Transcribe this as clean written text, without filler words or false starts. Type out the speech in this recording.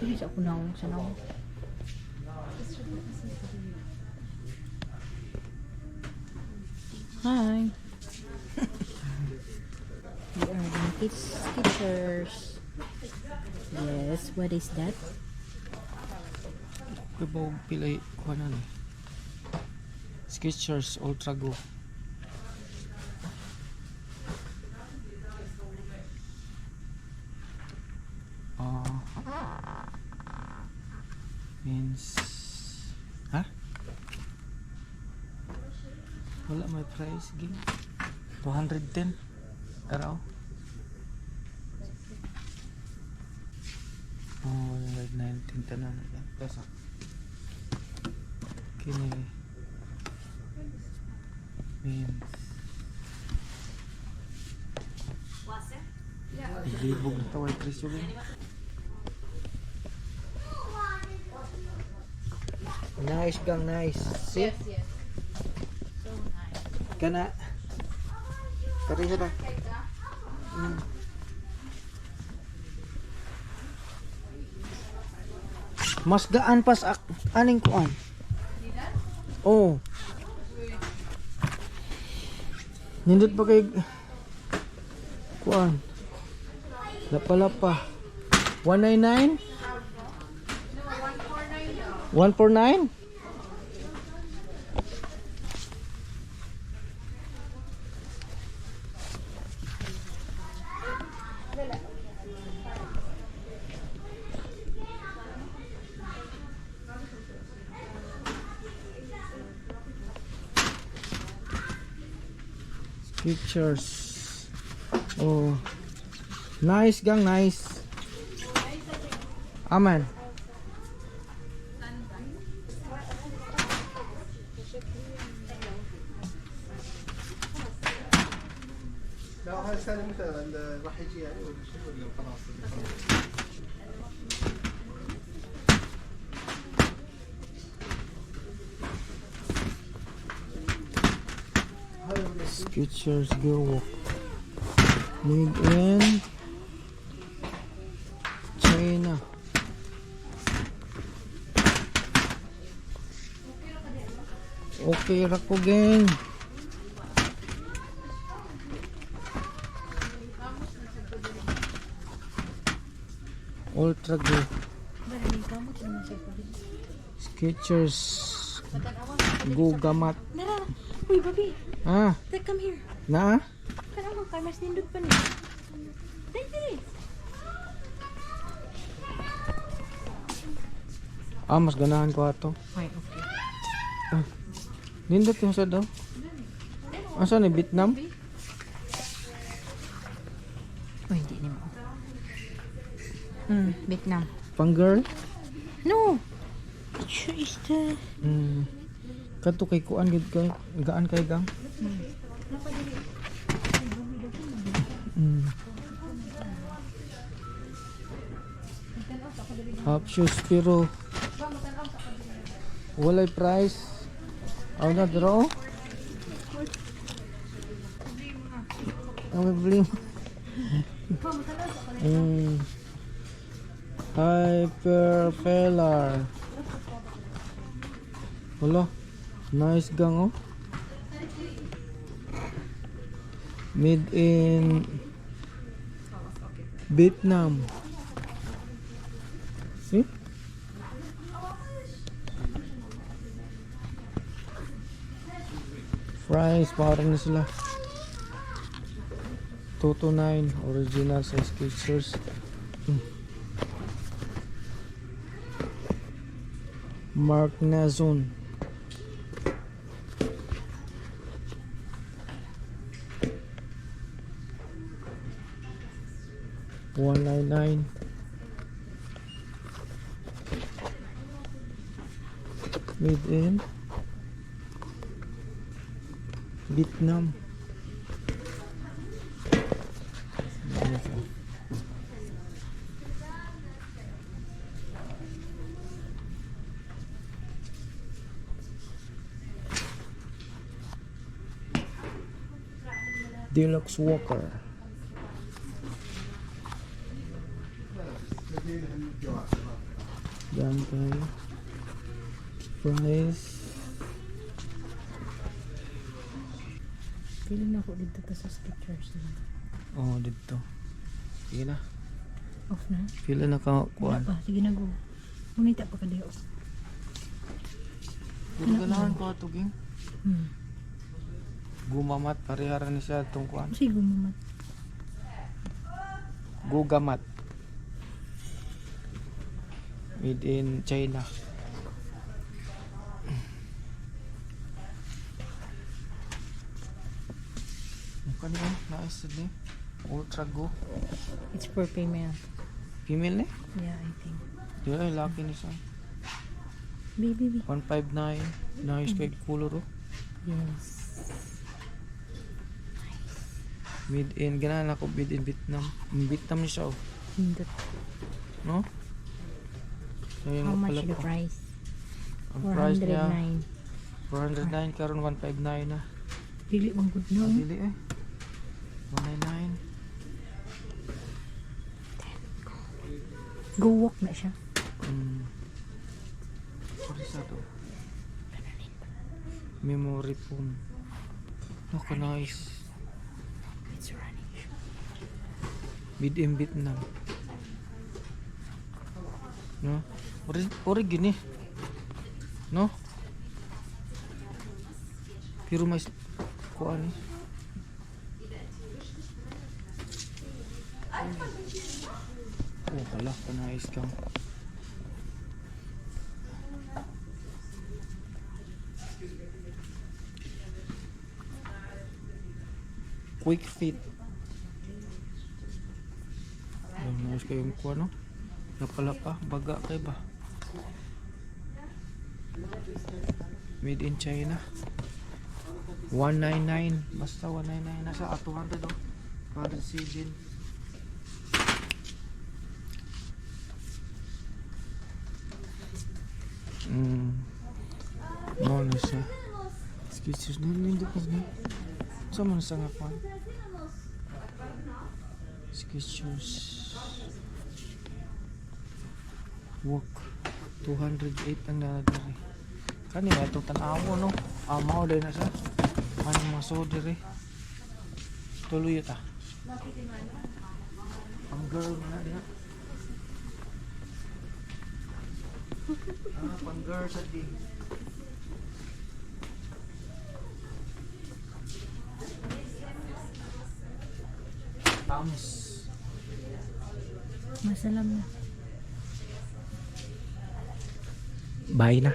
Dili sa kunaw sa naw. Hi. We are in Skechers. Yes, what is that? Kabaw pilay ko na ni. Skechers Ultra Go. Means ha? Wala may price game. 210 araw. Oh, 19 tanan yan. Pesa. Kini. Means ilibog na taway presyo din. Nice gang, nice. See? Yes. So nice. Kana. Kari siya ba? Mas gaan pas aning kuan. Oh. Nindot pa kay kuan. Lapa-lapa. 199? 149? Pictures. Oh. Nice gang, nice. Aman. لا هذا ثاني مثلا راح يجي يعني ولا شو ولا خلاص. Skechers Go made in China. Okay ra ko gang. Ultra Go Skechers Go Gamat. Uy, babi. Ah, Come here. na? Kanang kay mas nindot pa ni. Dili. Ah, mas ganahan ko ato. Ay, okay. Nindot yung sa daw. Asa ni Vietnam? Uy, hindi ni mo. Vietnam. Pang girl? No. Picture is the... Kadto kay kuan gid kay gaan kay gang. Half shoes pero walay price. Aw na draw. Ang bling. Hyperfellar. Wala. Nice gang oh. Made in Vietnam. See? Price parang na sila. 229 original sa Skechers. Mark Nazon. $199. Made in Vietnam. Deluxe Walker. Daan tayo. Price. Pili na ako dito ta sa Skechers. Oh, dito. Sige na. Off na? Pila na ka Wala kuan. pa. Sige na go. Munita pa ka diyo. Puro ganahan ko ato ging. Gumamat parihara ni siya tong kuan. Sige gumamat. Gugamat. Made in China. Mukha niya, nice ni. Ultra go. It's for female. Female ni? Yeah, I think. Di ay, laki ni siya. Baby. 159. Nice kay color oh. Yes. Made in, ganahan ako made in Vietnam. Vietnam ni siya oh. Hindot. No? So, yung How much pala the po. price? Ang price niya, 409. 409 karon 159 na. Dili mong good no? Dili eh. 199. Go walk na siya. Sorry sa to. Memory foam. Okay, nice. It's running. Made in Vietnam. No? Origin eh. No? Pero mas kuan eh. Oh, pala ka nice kang. Quick fit. Ang nice kayong kuan no? Lapa-lapa, baga kay ba? Made in China. 199, basta 199 nasa 200 oh. 207. No, no siya. Skechers na rin hindi pa niya. Sama na sa nga pa. Skechers. Walk 208 ang nanagari. Kanina itong tanawo no. Amaw din na siya. Anong maso dire. Tuloy ita. Ang girl na diha. Pang girl sa di. Tams. Masalam na. Bye na.